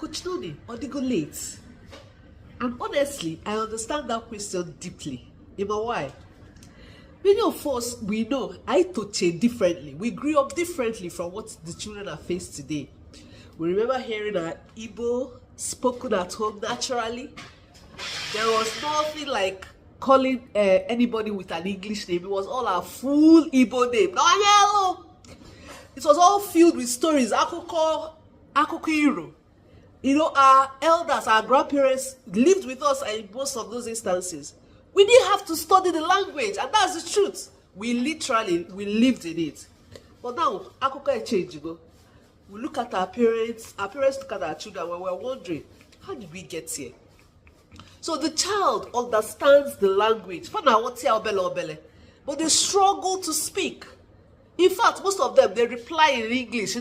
Coach Tony, Odigo late? And honestly, I understand that question deeply. You know why? Many of us, we know, I touch differently. We grew up differently from what the children are faced today. We remember hearing our Igbo spoken at home naturally. There was nothing like calling anybody with an English name. It was all our full Igbo name. No, hello. It was all filled with stories. Akoko Iro. You know, our elders, our grandparents lived with us in most of those instances. We didn't have to study the language, and that's the truth. We lived in it. But now, Akoko change, you go. We look at our parents look at our children, when we're wondering, how did we get here? So the child understands the language, but they struggle to speak. In fact, most of them, they reply in English,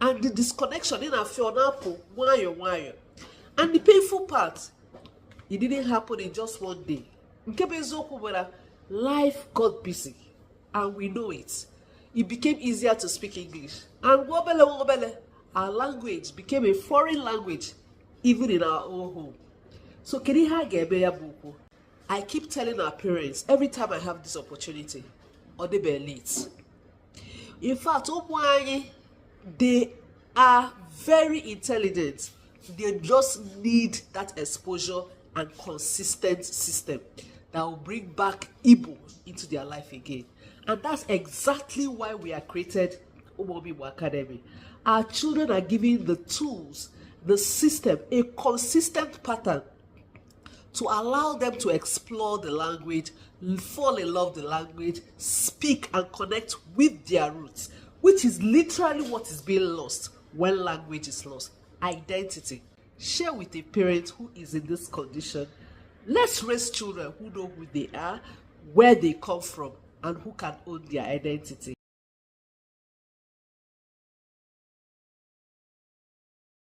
and the disconnection in our Fionapo, and the painful part, it didn't happen in just one day. Life got busy, and we know it. It became easier to speak English. And our language became a foreign language, even in our own home. So, I keep telling our parents every time I have this opportunity, or they be late. In fact, they are very intelligent. They just need that exposure and consistent system that will bring back Igbo into their life again. And that's exactly why we are created Umuoma Igbo Academy. Our children are given the tools, the system, a consistent pattern to allow them to explore the language, fall in love with the language, speak and connect with their roots, which is literally what is being lost when language is lost. Identity. Share with a parent who is in this condition. Let's raise children who know who they are, where they come from, and who can own their identity.